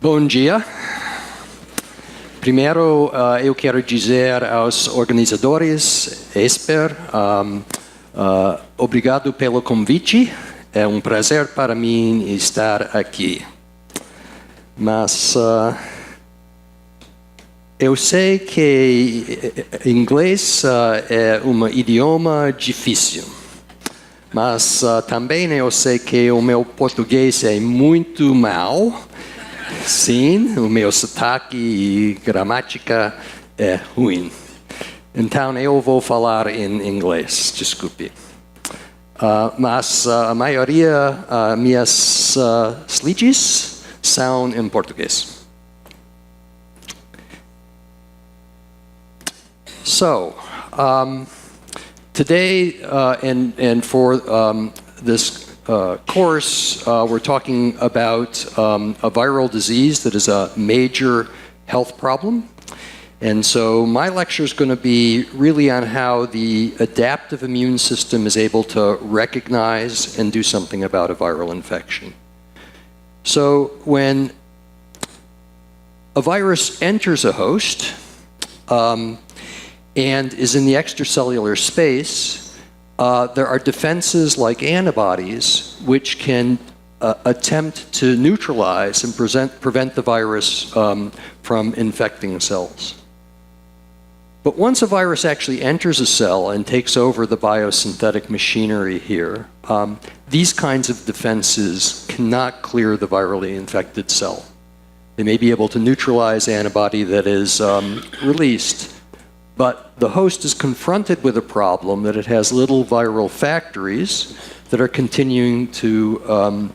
Bom dia. Primeiro, eu quero dizer aos organizadores, Esper, obrigado pelo convite. É um prazer para mim estar aqui. Mas eu sei que inglês é um idioma difícil. Mas também eu sei que o meu português é muito mau. Sim, o meu sotaque e gramática é ruim. Então eu vou falar em inglês, desculpe. Mas a maioria minhas slides são em português. So, today and for this course, we're talking about a viral disease that is a major health problem. And so my lecture is going to be really on how the adaptive immune system is able to recognize and do something about a viral infection. So when a virus enters a host and is in the extracellular space, there are defenses like antibodies which can attempt to neutralize and prevent the virus from infecting cells. But once a virus actually enters a cell and takes over the biosynthetic machinery here, these kinds of defenses cannot clear the virally infected cell. They may be able to neutralize antibody that is released, but the host is confronted with a problem that it has little viral factories that are continuing to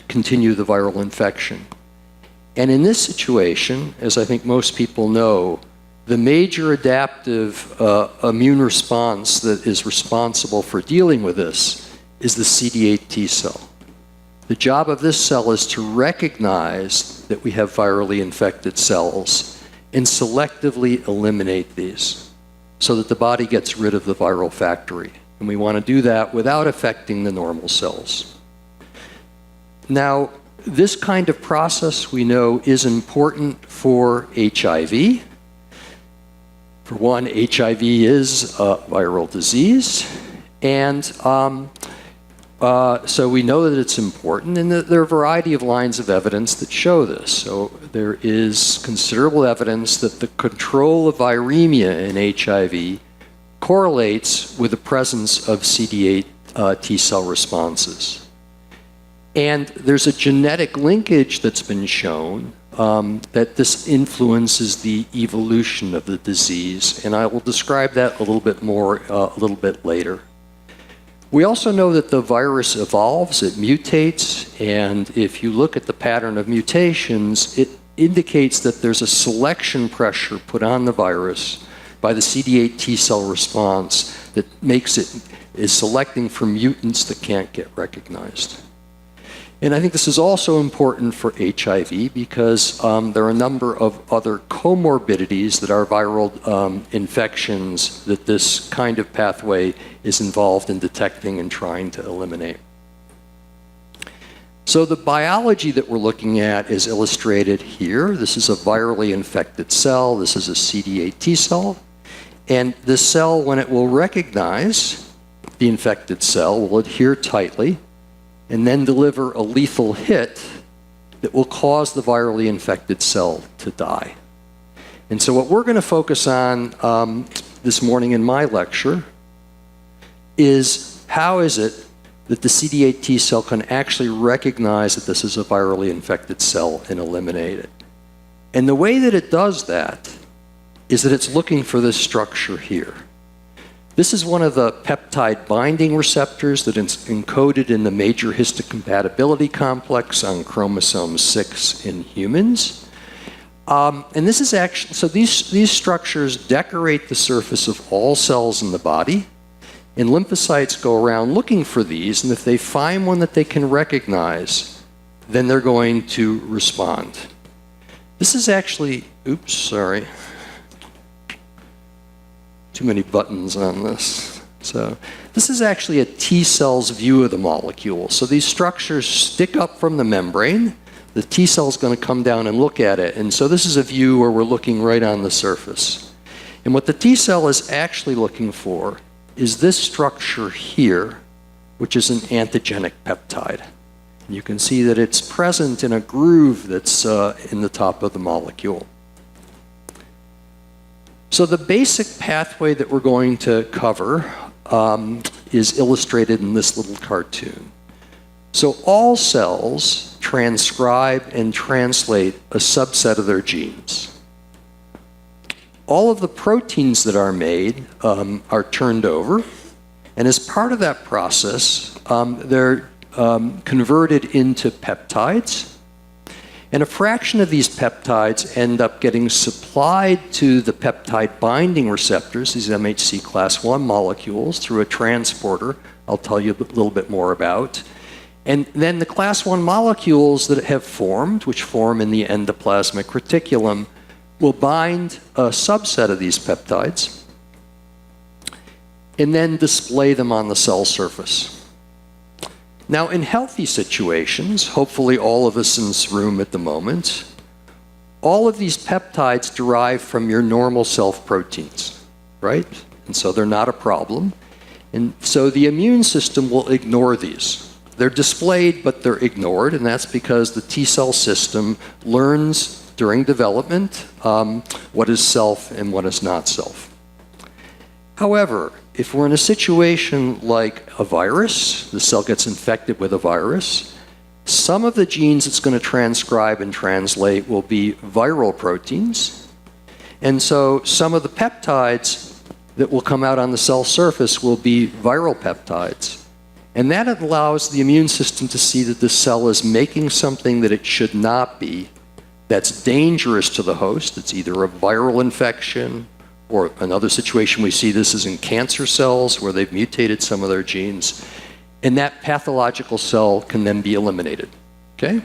continue the viral infection. And in this situation, as I think most people know, the major adaptive immune response that is responsible for dealing with this is the CD8 T cell. The job of this cell is to recognize that we have virally infected cells and selectively eliminate these so that the body gets rid of the viral factory. And we want to do that without affecting the normal cells. Now, this kind of process we know is important for HIV. For one, HIV is a viral disease, and so we know that it's important, and there are a variety of lines of evidence that show this. So there is considerable evidence that the control of viremia in HIV correlates with the presence of CD8 T cell responses. And there's a genetic linkage that's been shown that this influences the evolution of the disease, and I will describe that a little bit more a little bit later. We also know that the virus evolves, it mutates, and if you look at the pattern of mutations, it indicates that there's a selection pressure put on the virus by the CD8 T cell response that makes it is selecting for mutants that can't get recognized. And I think this is also important for HIV because there are a number of other comorbidities that are viral infections that this kind of pathway is involved in detecting and trying to eliminate. So the biology that we're looking at is illustrated here. This is a virally infected cell. This is a CD8 T cell. And this cell, when it will recognize the infected cell, will adhere tightly and then deliver a lethal hit that will cause the virally infected cell to die. And so what we're going to focus on this morning in my lecture is how is it that the CD8 T cell can actually recognize that this is a virally infected cell and eliminate it. And the way that it does that is that it's looking for this structure here. This is one of the peptide binding receptors that is encoded in the major histocompatibility complex on chromosome 6 in humans. And this is actually, so these structures decorate the surface of all cells in the body, and lymphocytes go around looking for these, and if they find one that they can recognize, then they're going to respond. This is actually, oops, sorry. Too many buttons on this. So this is actually a T cell's view of the molecule. So these structures stick up from the membrane. the T cell is going to come down and look at it. And so this is a view where we're looking right on the surface. And what the T cell is actually looking for is this structure here, which is an antigenic peptide. And you can see that it's present in a groove that's in the top of the molecule. So the basic pathway that we're going to cover is illustrated in this little cartoon. So all cells transcribe and translate a subset of their genes. All of the proteins that are made are turned over, and as part of that process, they're converted into peptides, and a fraction of these peptides end up getting supplied to the peptide binding receptors, these MHC Class I molecules, through a transporter I'll tell you a little bit more about. And then the Class I molecules that have formed, which form in the endoplasmic reticulum, will bind a subset of these peptides and then display them on the cell surface. Now, in healthy situations, hopefully all of us in this room at the moment, all of these peptides derive from your normal self-proteins, right? And so they're not a problem. And so the immune system will ignore these. They're displayed, but they're ignored, and that's because the T cell system learns during development what is self and what is not self. However, if we're in a situation like a virus, the cell gets infected with a virus, some of the genes it's going to transcribe and translate will be viral proteins. And so some of the peptides that will come out on the cell surface will be viral peptides. And that allows the immune system to see that the cell is making something that it should not be, that's dangerous to the host. It's either a viral infection, or another situation we see this is in cancer cells where they've mutated some of their genes, and that pathological cell can then be eliminated, okay?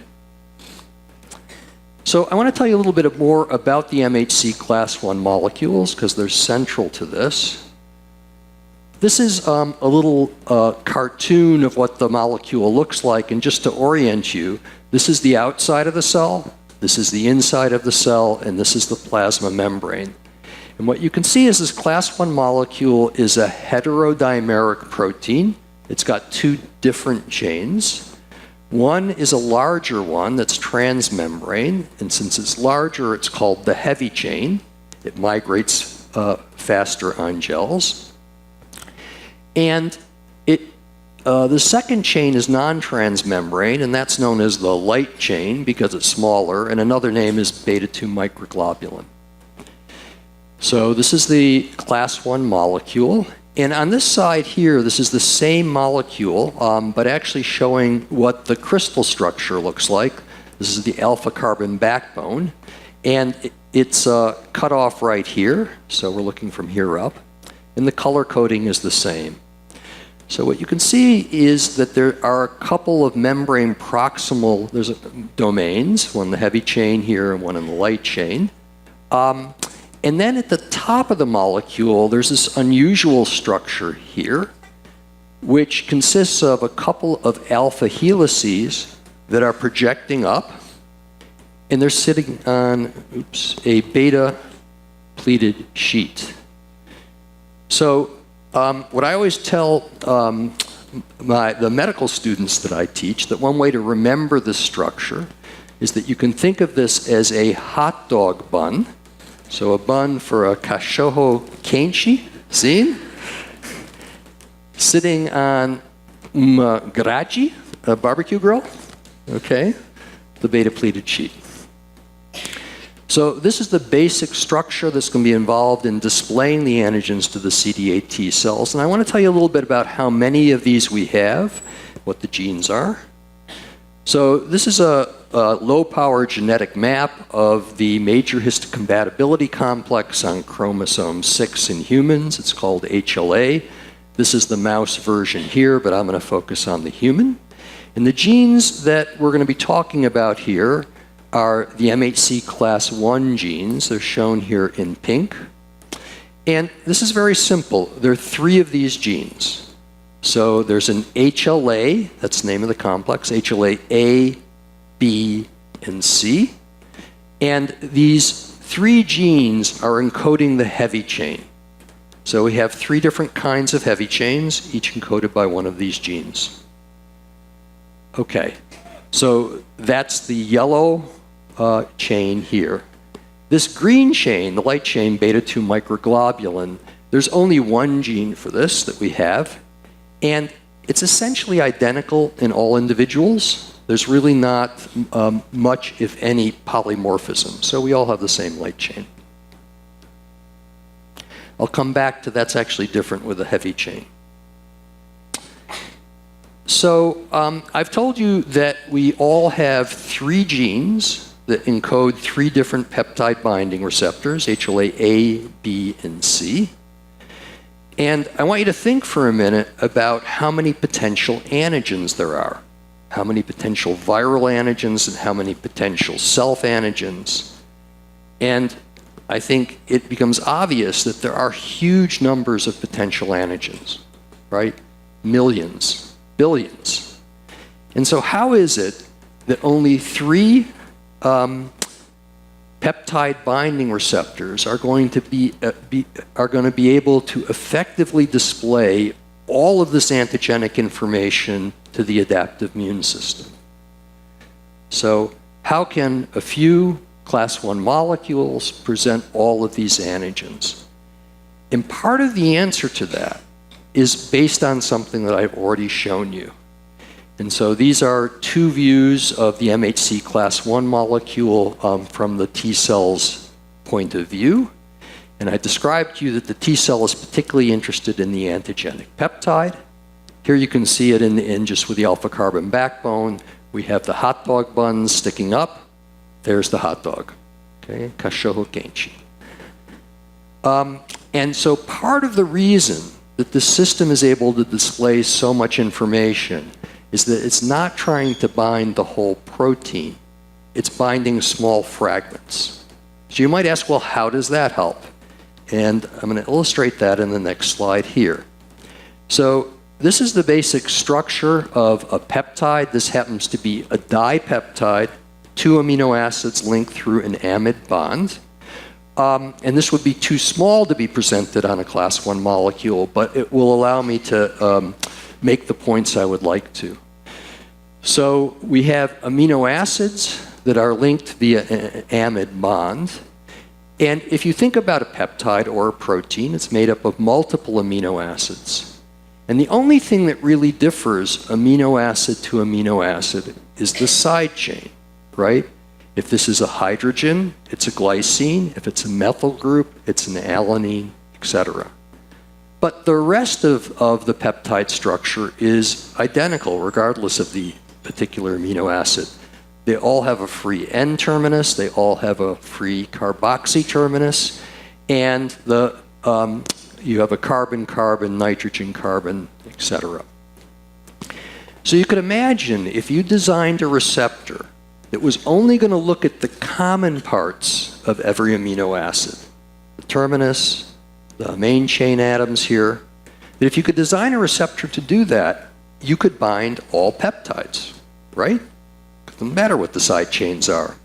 So I want to tell you a little bit more about the MHC Class I molecules because they're central to this. This is a little cartoon of what the molecule looks like, and just to orient you, this is the outside of the cell, this is the inside of the cell, and this is the plasma membrane. And what you can see is this Class I molecule is a heterodimeric protein. It's got two different chains. One is a larger one that's transmembrane, and since it's larger, it's called the heavy chain. It migrates faster on gels. And the second chain is non-transmembrane, and that's known as the light chain because it's smaller, and another name is beta-2 microglobulin. So this is the Class I molecule. And on this side here, this is the same molecule, but actually showing what the crystal structure looks like. This is the alpha carbon backbone. And it's cut off right here. So we're looking from here up. And the color coding is the same. So what you can see is that there are a couple of membrane proximal domains, one in the heavy chain here and one in the light chain. And then at the top of the molecule, there's this unusual structure here, which consists of a couple of alpha helices that are projecting up, and they're sitting on, a beta pleated sheet. So what I always tell the medical students that I teach, that one way to remember this structure is that you can think of this as a hot dog bun. So a bun for a cachorro quente, seen? Sitting on grade, a barbecue grill, okay? The beta pleated sheet. So this is the basic structure that's going to be involved in displaying the antigens to the CD8 T cells. And I want to tell you a little bit about how many of these we have, what the genes are. So this is a low-power genetic map of the major histocompatibility complex on chromosome 6 in humans. It's called HLA. This is the mouse version here, but I'm going to focus on the human. And the genes that we're going to be talking about here are the MHC Class I genes. They're shown here in pink. And this is very simple. There are three of these genes. So there's an HLA, that's the name of the complex, HLA A, B, and C. And these 3 genes are encoding the heavy chain. So we have 3 different kinds of heavy chains, each encoded by one of these genes. Okay, so that's the yellow chain here. This green chain, the light chain, beta-2 microglobulin, there's only 1 gene for this that we have, and it's essentially identical in all individuals. There's really not much, if any, polymorphism. So we all have the same light chain. I'll come back to that's actually different with a heavy chain. So I've told you that we all have 3 genes that encode 3 different peptide binding receptors, HLA A, B, and C. And I want you to think for a minute about how many potential antigens there are, how many potential viral antigens and how many potential self-antigens. And I think it becomes obvious that there are huge numbers of potential antigens, right? Millions, billions. And so how is it that only 3 peptide binding receptors are going to be able to effectively display all of this antigenic information to the adaptive immune system? So how can a few Class I molecules present all of these antigens? And part of the answer to that is based on something that I've already shown you. And so these are 2 views of the MHC Class I molecule from the T cell's point of view. And I described to you that the T cell is particularly interested in the antigenic peptide. Here you can see it in just with the alpha carbon backbone. We have the hot dog buns sticking up. There's the hot dog. Okay, kashoho kenchi. And so part of the reason that the system is able to display so much information is that it's not trying to bind the whole protein. It's binding small fragments. So you might ask, well, how does that help? And I'm going to illustrate that in the next slide here. So this is the basic structure of a peptide. This happens to be a dipeptide, 2 amino acids linked through an amide bond. And this would be too small to be presented on a Class I molecule, but it will allow me to make the points I would like to. So we have amino acids that are linked via an amide bond. And if you think about a peptide or a protein, it's made up of multiple amino acids. And the only thing that really differs amino acid to amino acid is the side chain, right? If this is a hydrogen, it's a glycine. If it's a methyl group, it's an alanine, etc. But the rest of the peptide structure is identical regardless of the particular amino acid. They all have a free N terminus, they all have a free carboxy terminus, and you have a carbon-carbon, nitrogen-carbon, etc. So you could imagine if you designed a receptor that was only going to look at the common parts of every amino acid, the terminus, the main chain atoms here, that if you could design a receptor to do that, you could bind all peptides, right? It doesn't matter what the side chains are.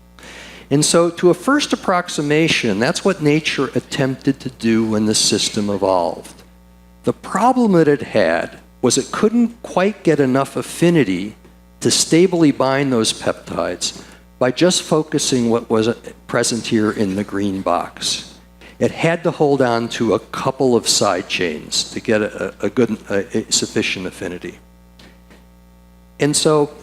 And so to a first approximation, that's what nature attempted to do when the system evolved. The problem that it had was it couldn't quite get enough affinity to stably bind those peptides by just focusing what was present here in the green box. It had to hold on to a couple of side chains to get a sufficient affinity. And so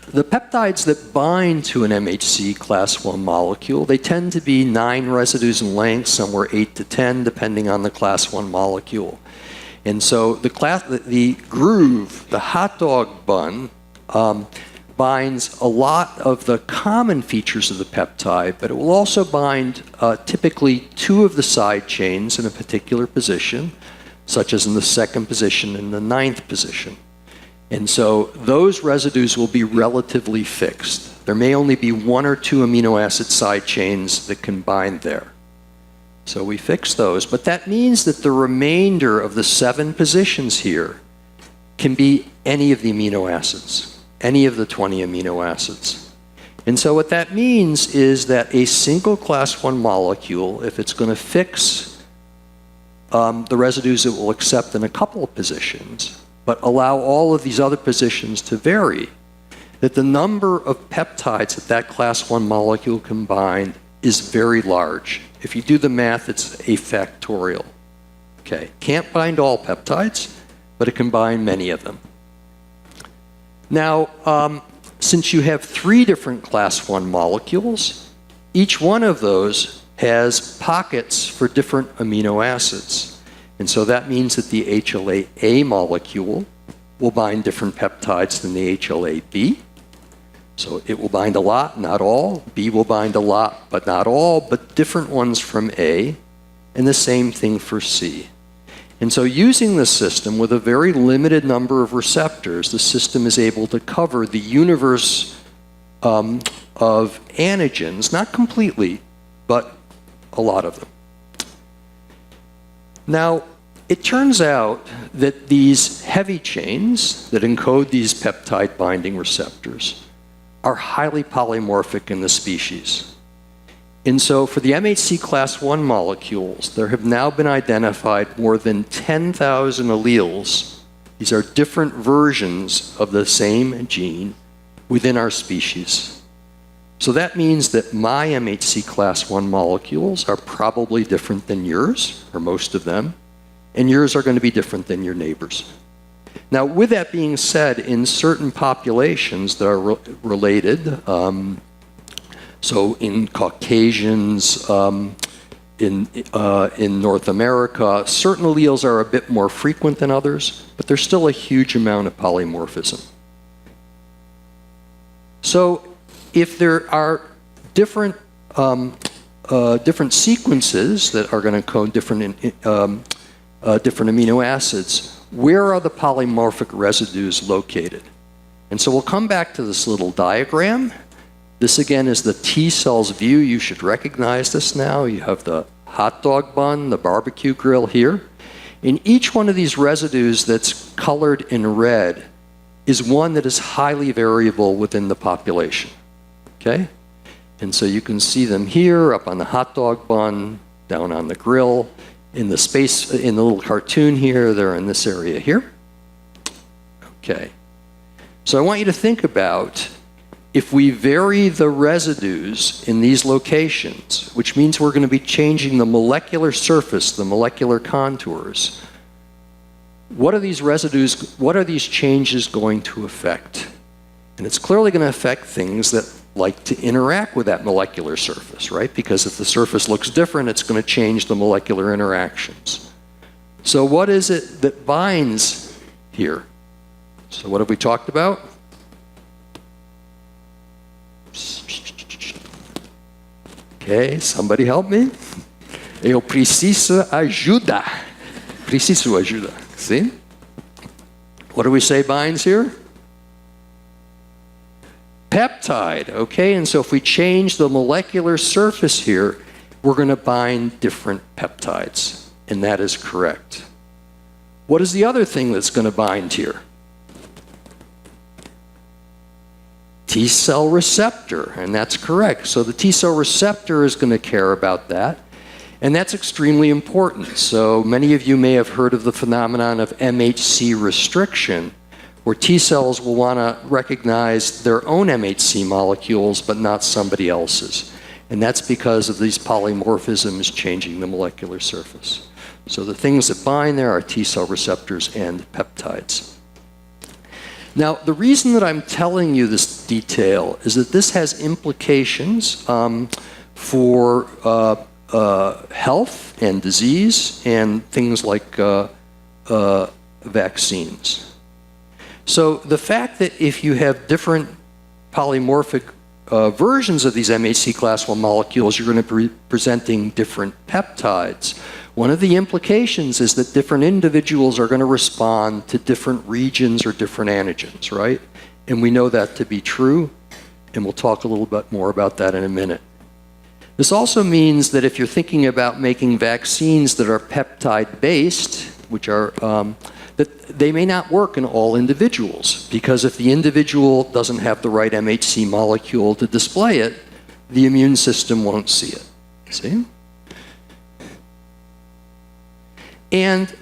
the peptides that bind to an MHC Class I molecule, they tend to be 9 residues in length, somewhere 8 to 10, depending on the Class I molecule. And so the groove, the hot dog bun, binds a lot of the common features of the peptide, but it will also bind typically 2 of the side chains in a particular position, such as in the 2nd position and the 9th position. And so those residues will be relatively fixed. There may only be 1 or 2 amino acid side chains that can bind there. So we fix those, but that means that the remainder of the 7 positions here can be any of the amino acids, any of the 20 amino acids. And so what that means is that a single class I molecule, if it's going to fix the residues it will accept in a couple of positions, but allow all of these other positions to vary, that the number of peptides that that class I molecule can bind is very large. If you do the math, it's a factorial. Okay, can't bind all peptides, but it can bind many of them. Now, since you have 3 different class I molecules, each one of those has pockets for different amino acids. And so that means that the HLA-A molecule will bind different peptides than the HLA-B. So it will bind a lot, not all. B will bind a lot, but not all, but different ones from A. And the same thing for C. And so using this system with a very limited number of receptors, the system is able to cover the universe of antigens, not completely, but a lot of them. Now, it turns out that these heavy chains that encode these peptide binding receptors are highly polymorphic in the species. And so for the MHC Class I molecules, there have now been identified more than 10,000 alleles. These are different versions of the same gene within our species. So that means that my MHC Class I molecules are probably different than yours, or most of them, and yours are going to be different than your neighbors. Now, with that being said, in certain populations that are related, so in Caucasians, in North America, certain alleles are a bit more frequent than others, but there's still a huge amount of polymorphism. So if there are different sequences that are going to code different amino acids, where are the polymorphic residues located? And so we'll come back to this little diagram. This again is the T cells view. You should recognize this now. You have the hot dog bun, the barbecue grill here. In each one of these residues that's colored in red is one that is highly variable within the population. Okay? And so you can see them here, up on the hot dog bun, down on the grill. In the space, in the little cartoon here, they're in this area here. Okay. So I want you to think about if we vary the residues in these locations, which means we're going to be changing the molecular surface, the molecular contours, what are these residues, what are these changes going to affect? And it's clearly going to affect things that like to interact with that molecular surface, right? Because if the surface looks different, it's going to change the molecular interactions. So what is it that binds here? So what have we talked about? Okay, somebody help me. Eu preciso ajuda. Preciso ajuda. See? What do we say binds here? Peptide, okay? And so if we change the molecular surface here, we're going to bind different peptides, and that is correct. What is the other thing that's going to bind here? T cell receptor, and that's correct. So the T cell receptor is going to care about that, and that's extremely important. So many of you may have heard of the phenomenon of MHC restriction, where T cells will want to recognize their own MHC molecules, but not somebody else's. And that's because of these polymorphisms changing the molecular surface. So the things that bind there are T cell receptors and peptides. Now, the reason that I'm telling you this detail is that this has implications for health and disease and things like vaccines. So the fact that if you have different polymorphic versions of these MHC Class I molecules, you're going to be presenting different peptides. One of the implications is that different individuals are going to respond to different regions or different antigens, right? And we know that to be true, and we'll talk a little bit more about that in a minute. This also means that if you're thinking about making vaccines that are peptide-based, which are that they may not work in all individuals, because if the individual doesn't have the right MHC molecule to display it, the immune system won't see it. See? And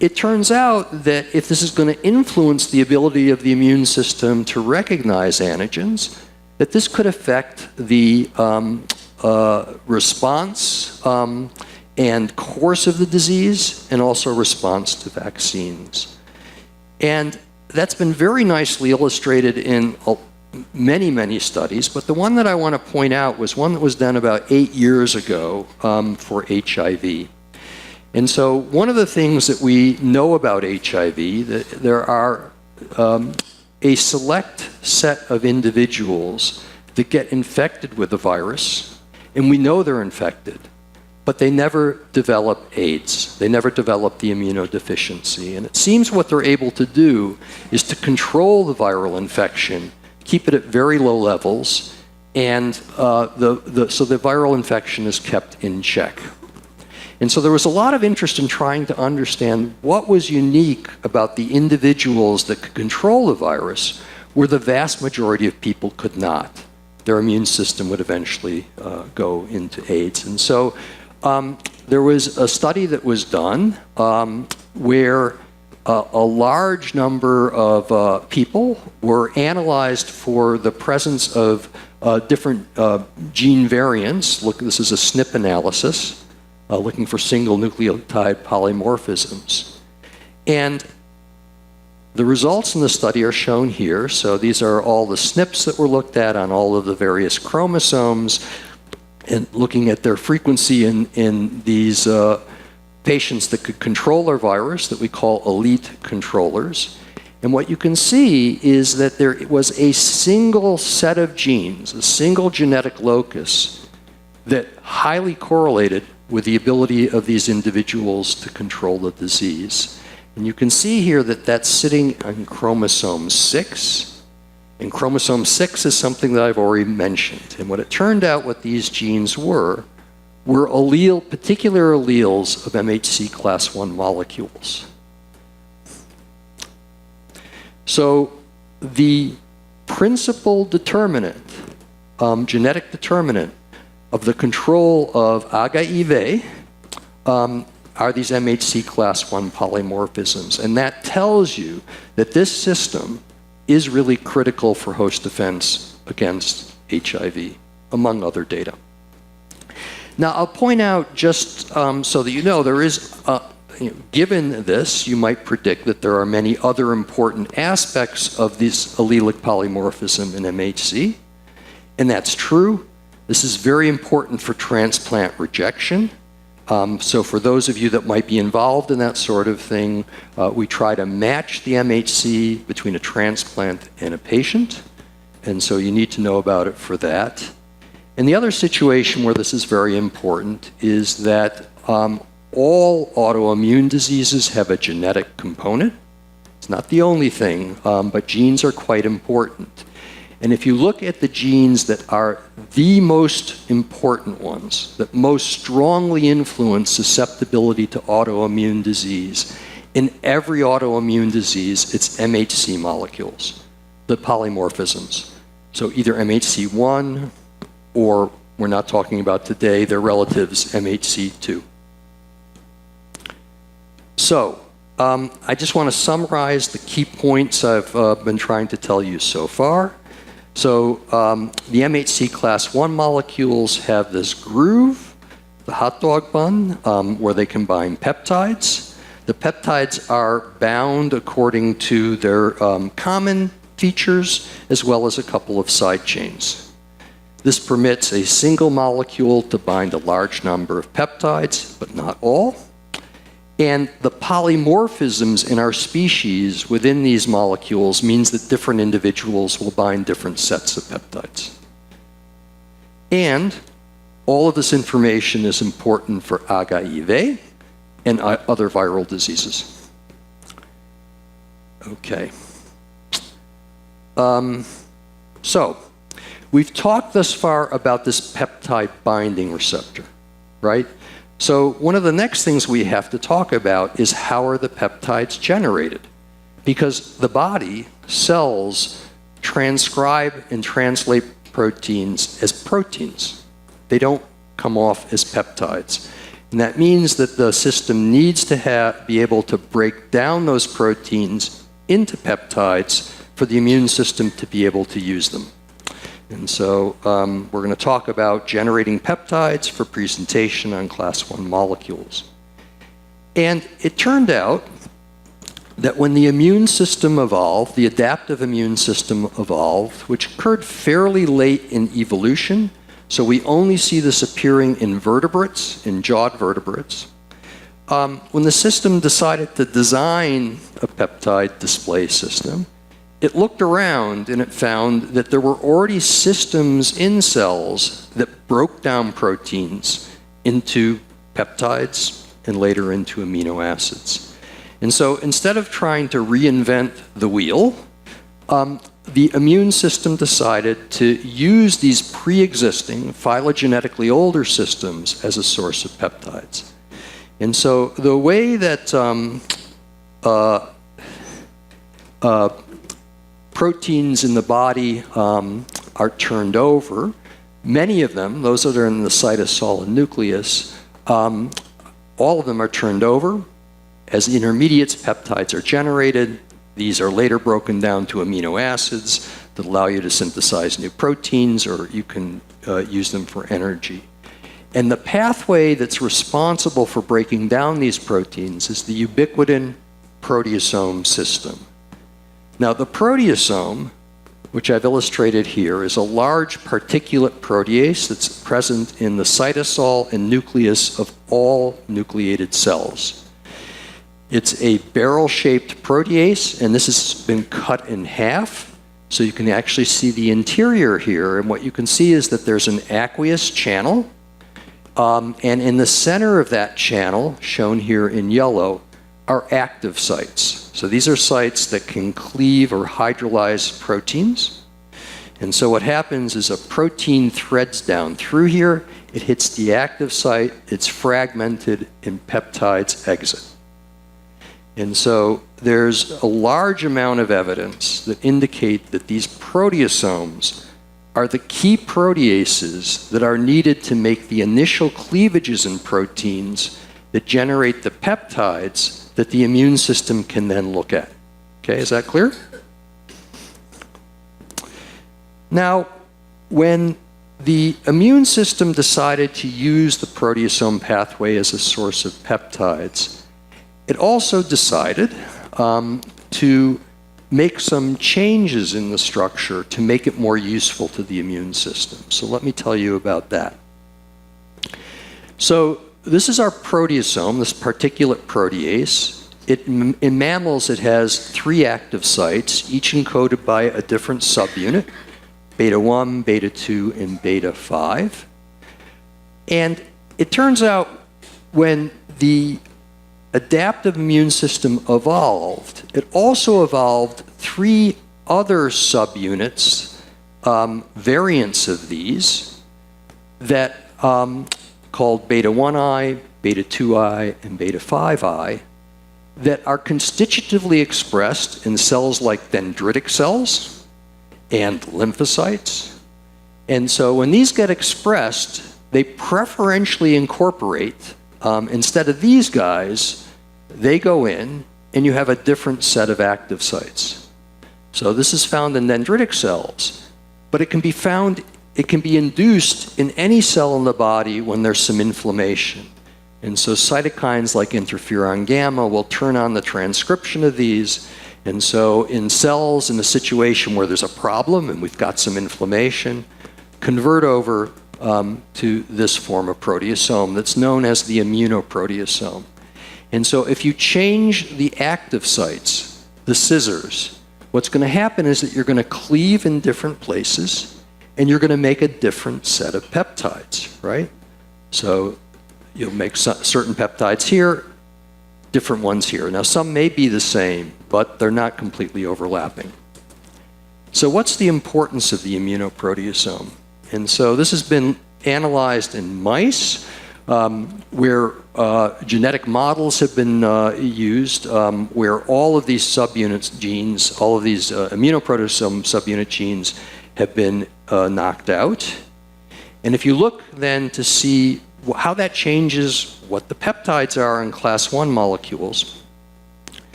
it turns out that if this is going to influence the ability of the immune system to recognize antigens, that this could affect the response and course of the disease, and also response to vaccines. And that's been very nicely illustrated in many, many studies, but the one that I want to point out was one that was done about 8 years ago for HIV. And so one of the things that we know about HIV, that there are a select set of individuals that get infected with the virus, and we know they're infected, but they never develop AIDS. They never develop the immunodeficiency. And it seems what they're able to do is to control the viral infection, keep it at very low levels, and so the viral infection is kept in check. And so there was a lot of interest in trying to understand what was unique about the individuals that could control the virus, where the vast majority of people could not. Their immune system would eventually go into AIDS. And so there was a study that was done where a large number of people were analyzed for the presence of different gene variants. Look, this is a SNP analysis, looking for single nucleotide polymorphisms. And the results in the study are shown here. So these are all the SNPs that were looked at on all of the various chromosomes, and looking at their frequency in these patients that could control our virus that we call elite controllers. And what you can see is that there was a single set of genes, a single genetic locus, that highly correlated with the ability of these individuals to control the disease. And you can see here that that's sitting on chromosome 6. And chromosome 6 is something that I've already mentioned. And what it turned out what these genes were particular alleles of MHC Class I molecules. So the principal determinant, genetic determinant, of the control of HIV are these MHC Class I polymorphisms. And that tells you that this system is really critical for host defense against HIV, among other data. Now, I'll point out just so that you know, there is, given this, you might predict that there are many other important aspects of this allelic polymorphism in MHC, and that's true. This is very important for transplant rejection. So for those of you that might be involved in that sort of thing, we try to match the MHC between a transplant and a patient. And so you need to know about it for that. And the other situation where this is very important is that all autoimmune diseases have a genetic component. It's not the only thing, but genes are quite important. And if you look at the genes that are the most important ones, that most strongly influence susceptibility to autoimmune disease, in every autoimmune disease, it's MHC molecules, the polymorphisms. So either MHC1, or we're not talking about today, their relatives, MHC2. So I just want to summarize the key points I've been trying to tell you so far. So the MHC Class I molecules have this groove, the hot dog bun, where they combine peptides. The peptides are bound according to their common features, as well as a couple of side chains. This permits a single molecule to bind a large number of peptides, but not all. And the polymorphisms in our species within these molecules means that different individuals will bind different sets of peptides. And all of this information is important for HIV and other viral diseases. Okay. So we've talked thus far about this peptide binding receptor, right? So one of the next things we have to talk about is how are the peptides generated? Because the body, cells, transcribe and translate proteins as proteins. They don't come off as peptides. And that means that the system needs to be able to break down those proteins into peptides for the immune system to be able to use them. And so we're going to talk about generating peptides for presentation on Class I molecules. And it turned out that when the immune system evolved, the adaptive immune system evolved, which occurred fairly late in evolution, so we only see this appearing in vertebrates, in jawed vertebrates. When the system decided to design a peptide display system, it looked around and it found that there were already systems in cells that broke down proteins into peptides and later into amino acids. And so instead of trying to reinvent the wheel, the immune system decided to use these pre-existing phylogenetically older systems as a source of peptides. And so the way that proteins in the body are turned over, many of them, those that are in the cytosol and nucleus, all of them are turned over. As intermediates, peptides are generated. These are later broken down to amino acids that allow you to synthesize new proteins, or you can use them for energy. And the pathway that's responsible for breaking down these proteins is the ubiquitin proteasome system. Now, the proteasome, which I've illustrated here, is a large particulate protease that's present in the cytosol and nucleus of all nucleated cells. It's a barrel-shaped protease, and this has been cut in half, so you can actually see the interior here, and what you can see is that there's an aqueous channel, and in the center of that channel, shown here in yellow, are active sites. So these are sites that can cleave or hydrolyze proteins. And so what happens is a protein threads down through here, it hits the active site, it's fragmented, and peptides exit. And so there's a large amount of evidence that indicate that these proteasomes are the key proteases that are needed to make the initial cleavages in proteins that generate the peptides that the immune system can then look at. Okay, is that clear? Now, when the immune system decided to use the proteasome pathway as a source of peptides, it also decided to make some changes in the structure to make it more useful to the immune system. So let me tell you about that. So this is our proteasome, this particulate protease. In mammals, it has 3 active sites, each encoded by a different subunit, beta 1, beta 2, and beta 5. And it turns out when the adaptive immune system evolved, it also evolved 3 other subunits, variants of these, that called beta 1I, beta 2I, and beta 5I, that are constitutively expressed in cells like dendritic cells and lymphocytes. And so when these get expressed, they preferentially incorporate, instead of these guys, they go in and you have a different set of active sites. So this is found in dendritic cells, but it can be induced in any cell in the body when there's some inflammation. And so cytokines like interferon gamma will turn on the transcription of these. And so in cells in a situation where there's a problem and we've got some inflammation, convert over to this form of proteasome that's known as the immunoproteasome. And so if you change the active sites, the scissors, what's going to happen is that you're going to cleave in different places and you're going to make a different set of peptides, right? So you'll make certain peptides here, different ones here. Now some may be the same, but they're not completely overlapping. So what's the importance of the immunoproteasome? And so this has been analyzed in mice where genetic models have been used, where all of these subunit genes, all of these immunoproteasome subunit genes have been knocked out. And if you look then to see how that changes what the peptides are in class I molecules,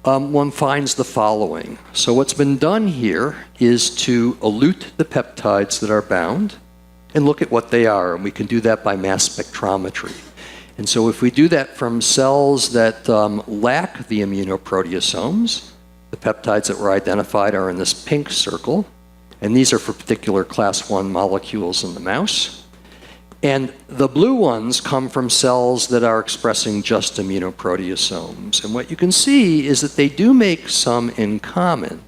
one finds the following. So what's been done here is to elute the peptides that are bound and look at what they are, and we can do that by mass spectrometry. And so if we do that from cells that lack the immunoproteasomes, the peptides that were identified are in this pink circle, and these are for particular class I molecules in the mouse. And the blue ones come from cells that are expressing just immunoproteasomes. And what you can see is that they do make some in common,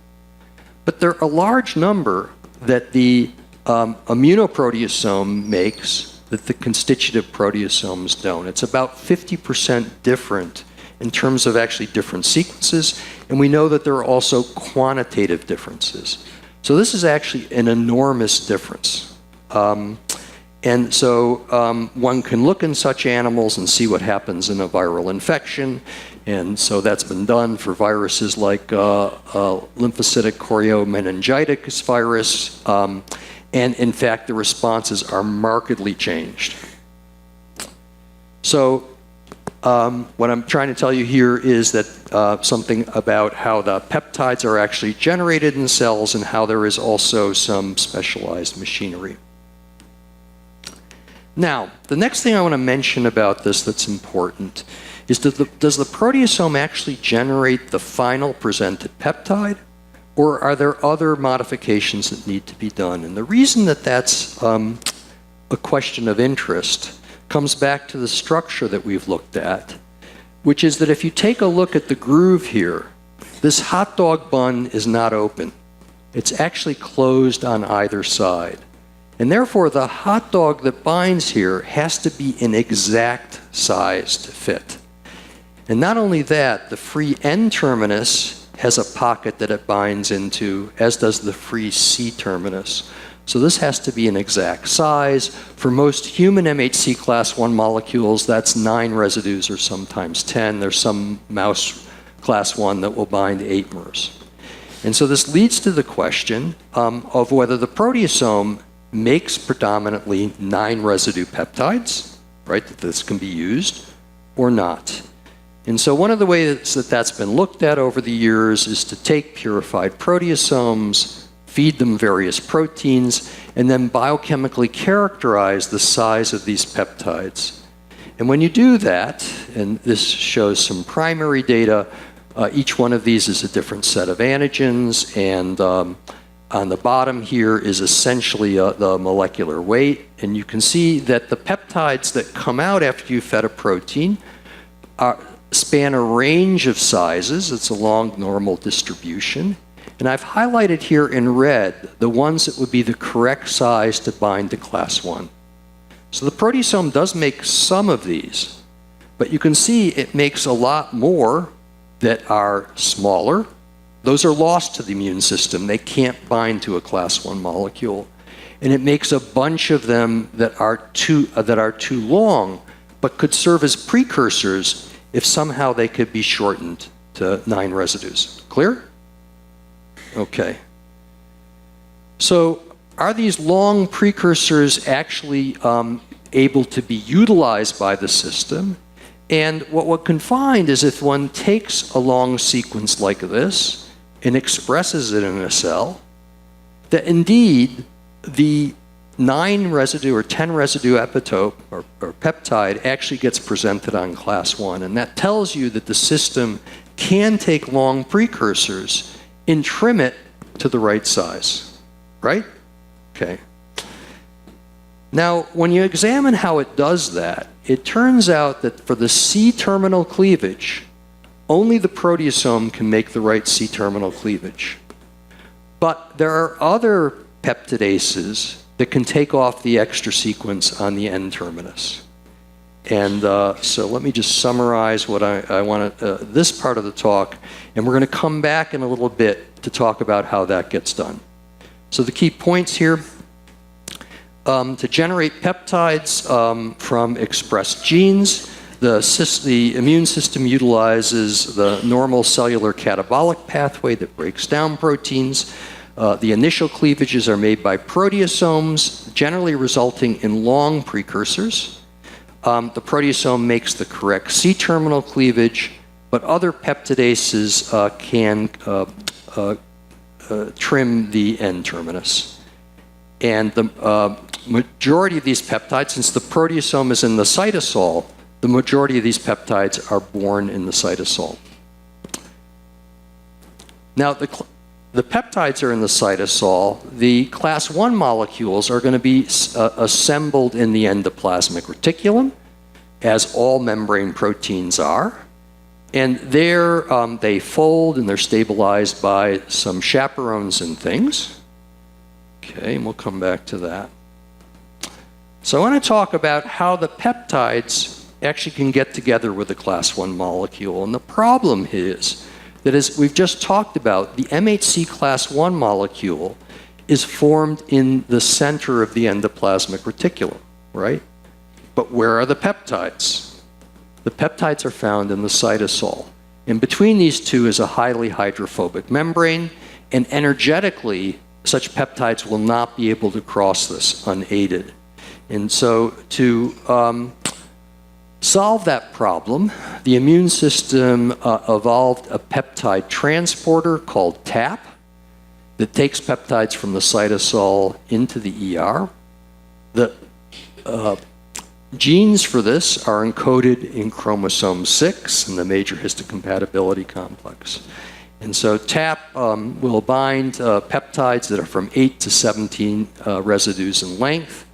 but there are a large number that the immunoproteasome makes that the constitutive proteasomes don't. It's about 50% different in terms of actually different sequences, and we know that there are also quantitative differences. So this is actually an enormous difference. And so one can look in such animals and see what happens in a viral infection. And so that's been done for viruses like lymphocytic choriomeningitis virus. And in fact, the responses are markedly changed. So what I'm trying to tell you here is that something about how the peptides are actually generated in cells and how there is also some specialized machinery. Now, the next thing I want to mention about this that's important is does the proteasome actually generate the final presented peptide, or are there other modifications that need to be done? And the reason that that's a question of interest comes back to the structure that we've looked at, which is that if you take a look at the groove here, this hot dog bun is not open. It's actually closed on either side. And therefore, the hot dog that binds here has to be an exact sized fit. And not only that, the free N terminus has a pocket that it binds into, as does the free C terminus. So this has to be an exact size. For most human MHC Class I molecules, that's 9 residues or sometimes 10. There's some mouse Class I that will bind 8 mers. And so this leads to the question of whether the proteasome makes predominantly 9 residue peptides, right, that this can be used, or not. And so one of the ways that that's been looked at over the years is to take purified proteasomes, feed them various proteins, and then biochemically characterize the size of these peptides. And when you do that, and this shows some primary data, each one of these is a different set of antigens, and on the bottom here is essentially the molecular weight. And you can see that the peptides that come out after you fed a protein span a range of sizes. It's along normal distribution. And I've highlighted here in red the ones that would be the correct size to bind to class I. So the proteasome does make some of these, but you can see it makes a lot more that are smaller. Those are lost to the immune system. They can't bind to a class I molecule. And it makes a bunch of them that are too long, but could serve as precursors if somehow they could be shortened to 9 residues. Clear? Okay. So are these long precursors actually able to be utilized by the system? And what one can find is if one takes a long sequence like this and expresses it in a cell, that indeed the 9 residue or 10 residue epitope or peptide actually gets presented on class I. And that tells you that the system can take long precursors and trim it to the right size, right? Okay. Now, when you examine how it does that, it turns out that for the C-terminal cleavage, only the proteasome can make the right C-terminal cleavage. But there are other peptidases that can take off the extra sequence on the N-terminus. And so let me just summarize what I want this part of the talk, and we're going to come back in a little bit to talk about how that gets done. So the key points here, to generate peptides from expressed genes. The immune system utilizes the normal cellular catabolic pathway that breaks down proteins. The initial cleavages are made by proteasomes, generally resulting in long precursors. The proteasome makes the correct C-terminal cleavage, but other peptidases can trim the N-terminus. And the majority of these peptides, since the proteasome is in the cytosol, the majority of these peptides are born in the cytosol. Now, the peptides are in the cytosol. The class I molecules are going to be assembled in the endoplasmic reticulum, as all membrane proteins are. And there they fold and they're stabilized by some chaperones and things. Okay, and we'll come back to that. So I want to talk about how the peptides actually can get together with the class I molecule. And the problem is that, as we've just talked about, the MHC Class I molecule is formed in the center of the endoplasmic reticulum, right? But where are the peptides? The peptides are found in the cytosol. And between these two is a highly hydrophobic membrane, and energetically, such peptides will not be able to cross this unaided. And so to solve that problem, the immune system evolved a peptide transporter called TAP that takes peptides from the cytosol into the ER. The genes for this are encoded in chromosome 6 in the major histocompatibility complex. And so TAP will bind peptides that are from 8 to 17 residues in length,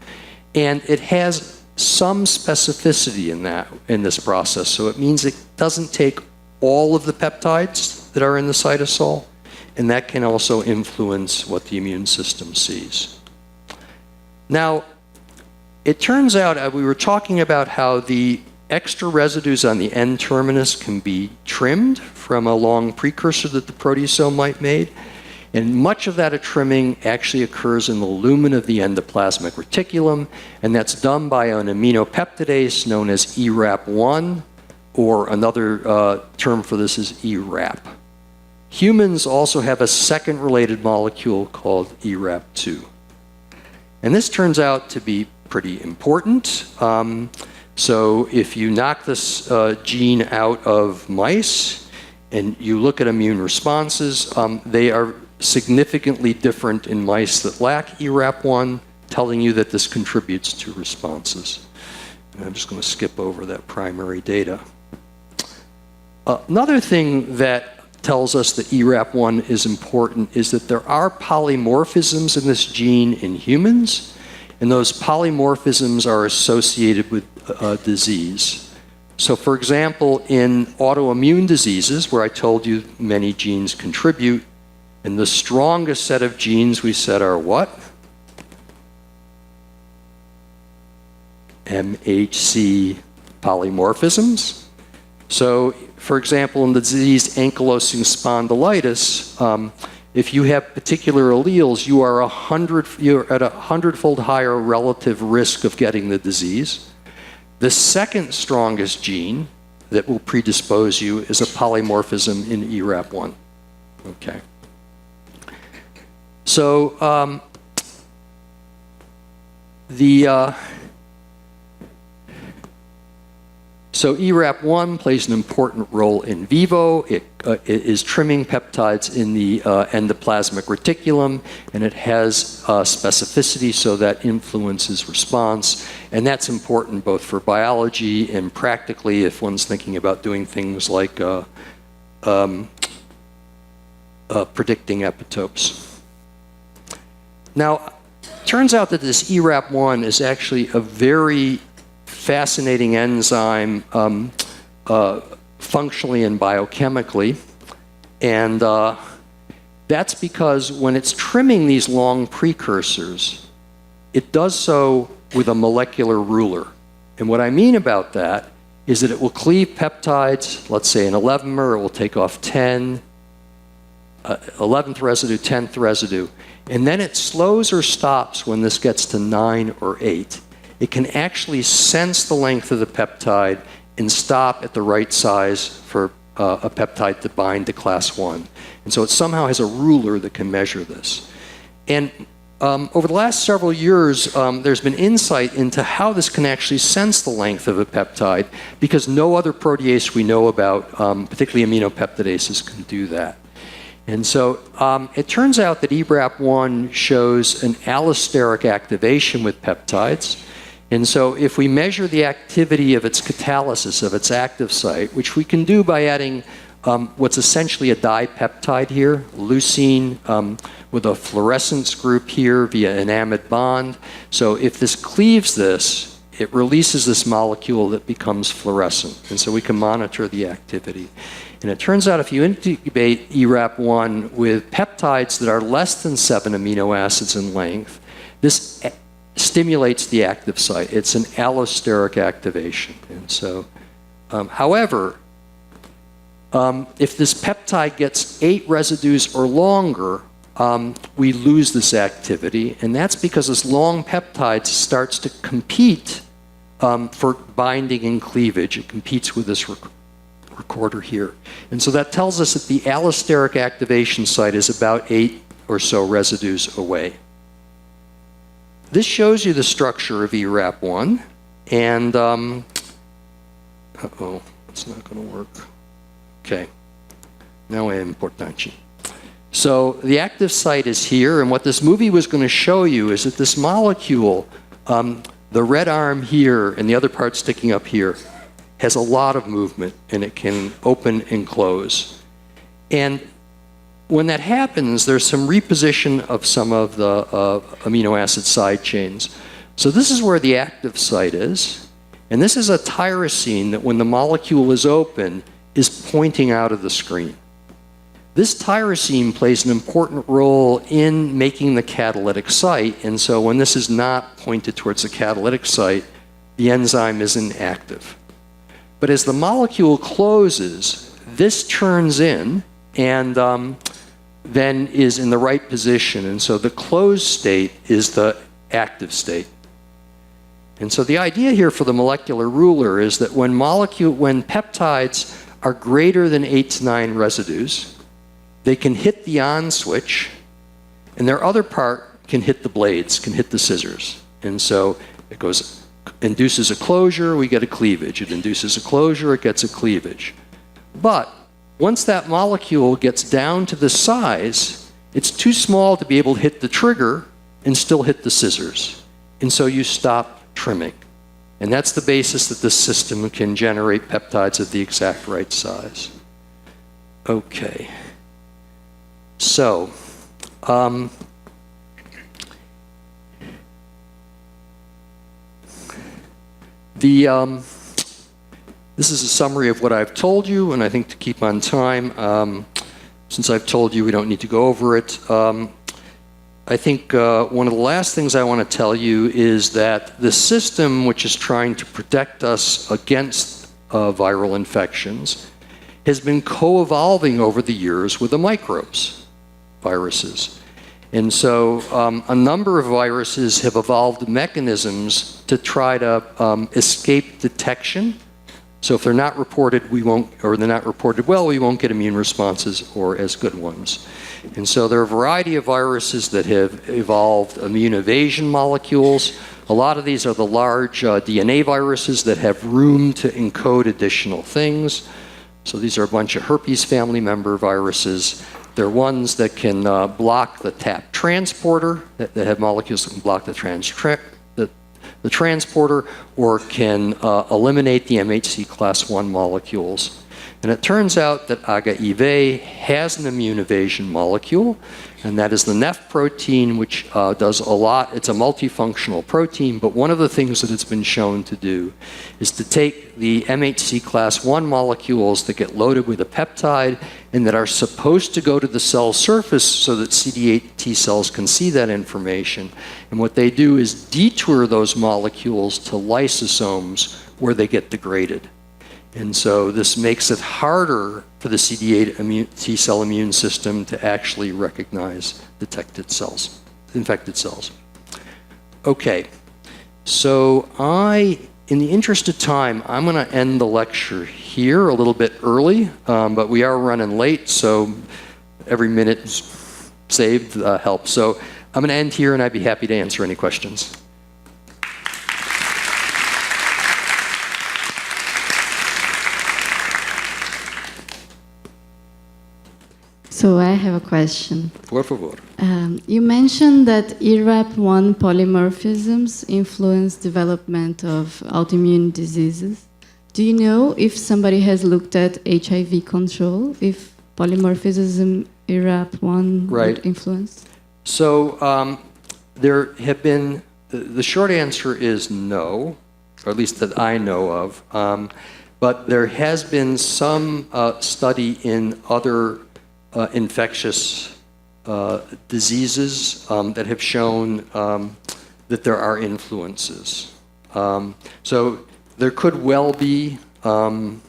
and it has some specificity in this process. So it means it doesn't take all of the peptides that are in the cytosol, and that can also influence what the immune system sees. Now, it turns out we were talking about how the extra residues on the N-terminus can be trimmed from a long precursor that the proteasome might make. And much of that trimming actually occurs in the lumen of the endoplasmic reticulum, and that's done by an aminopeptidase known as ERAP1, or another term for this is ERAP. Humans also have a second related molecule called ERAP2. And this turns out to be pretty important. So if you knock this gene out of mice and you look at immune responses, they are significantly different in mice that lack ERAP1, telling you that this contributes to responses. And I'm just going to skip over that primary data. Another thing that tells us that ERAP1 is important is that there are polymorphisms in this gene in humans, and those polymorphisms are associated with disease. So for example, in autoimmune diseases, where I told you many genes contribute, and the strongest set of genes we said are what? MHC polymorphisms. So, for example, in the disease ankylosing spondylitis, if you have particular alleles, you're at a 100-fold higher relative risk of getting the disease. The second strongest gene that will predispose you is a polymorphism in ERAP1. Okay. So so ERAP1 plays an important role in vivo. It is trimming peptides in the endoplasmic reticulum, and it has specificity, so that influences response. And that's important both for biology and practically if one's thinking about doing things like predicting epitopes. Now, it turns out that this ERAP1 is actually a very fascinating enzyme functionally and biochemically. And that's because when it's trimming these long precursors, it does so with a molecular ruler. And what I mean about that is that it will cleave peptides, let's say an 11-mer, it will take off 10, 11th residue, 10th residue. And then it slows or stops when this gets to 9 or 8. It can actually sense the length of the peptide and stop at the right size for a peptide to bind to class 1. And so it somehow has a ruler that can measure this. And over the last several years, there's been insight into how this can actually sense the length of a peptide, because no other protease we know about, particularly aminopeptidases, can do that. And so it turns out that ERAP1 shows an allosteric activation with peptides. And so if we measure the activity of its catalysis, of its active site, which we can do by adding what's essentially a dipeptide here, leucine with a fluorescence group here via an amide bond. So if this cleaves this, it releases this molecule that becomes fluorescent. And so we can monitor the activity. And it turns out if you incubate ERAP1 with peptides that are less than 7 amino acids in length, this stimulates the active site. It's an allosteric activation. And so, however, if this peptide gets 8 residues or longer, we lose this activity. And that's because this long peptide starts to compete for binding and cleavage. It competes with this recorder here. And so that tells us that the allosteric activation site is about 8 or so residues away. This shows you the structure of ERAP1. And, uh-oh, it's not going to work. Okay, now è importante. So the active site is here, and what this movie was going to show you is that this molecule, the red arm here and the other part sticking up here, has a lot of movement, and it can open and close. And when that happens, there's some reposition of some of the amino acid side chains. So this is where the active site is, and this is a tyrosine that when the molecule is open, is pointing out of the screen. This tyrosine plays an important role in making the catalytic site, and so when this is not pointed towards the catalytic site, the enzyme isn't active. But as the molecule closes, this turns in and then is in the right position, and so the closed state is the active state. And so the idea here for the molecular ruler is that when peptides are greater than 8 to 9 residues, they can hit the on switch, and their other part can hit the blades, can hit the scissors. And so it induces a closure, we get a cleavage. It induces a closure, it gets a cleavage. But once that molecule gets down to the size, it's too small to be able to hit the trigger and still hit the scissors. And so you stop trimming. And that's the basis that this system can generate peptides of the exact right size. Okay. So, this is a summary of what I've told you, and I think to keep on time, since I've told you we don't need to go over it, I think one of the last things I want to tell you is that the system which is trying to protect us against viral infections has been co-evolving over the years with the microbes, viruses. And so a number of viruses have evolved mechanisms to try to escape detection. So if they're not reported, we won't, or they're not reported well, we won't get immune responses or as good ones. And so there are a variety of viruses that have evolved immune evasion molecules. A lot of these are the large DNA viruses that have room to encode additional things. So these are a bunch of herpes family member viruses. They're ones that can block the TAP transporter, that have molecules that can block the transporter, or can eliminate the MHC Class I molecules. And it turns out that agave has an immune evasion molecule, and that is the NEF protein, which does a lot. It's a multifunctional protein, but one of the things that it's been shown to do is to take the MHC Class I molecules that get loaded with a peptide and that are supposed to go to the cell surface so that CD8 T cells can see that information. And what they do is detour those molecules to lysosomes where they get degraded. And so this makes it harder for the CD8 T cell immune system to actually recognize detected cells, infected cells. Okay, so in the interest of time, I'm going to end the lecture here a little bit early, but we are running late, so every minute saved helps. So I'm going to end here, and I'd be happy to answer any questions. So I have a question. Por favor. You mentioned that ERAP1 polymorphisms influence development of autoimmune diseases. Do you know if somebody has looked at HIV control, if polymorphism ERAP1 would influence? So there have been, the short answer is no, or at least that I know of. But there has been some study in other infectious diseases that have shown that there are influences. So there could well be, and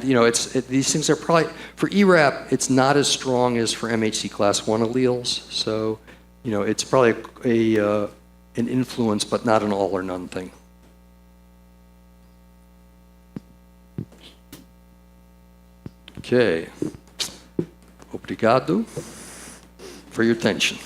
you know, these things are probably, for ERAP, it's not as strong as for MHC Class I alleles. So, you know, it's probably an influence, but not an all or none thing. Okay. Obrigado for your attention.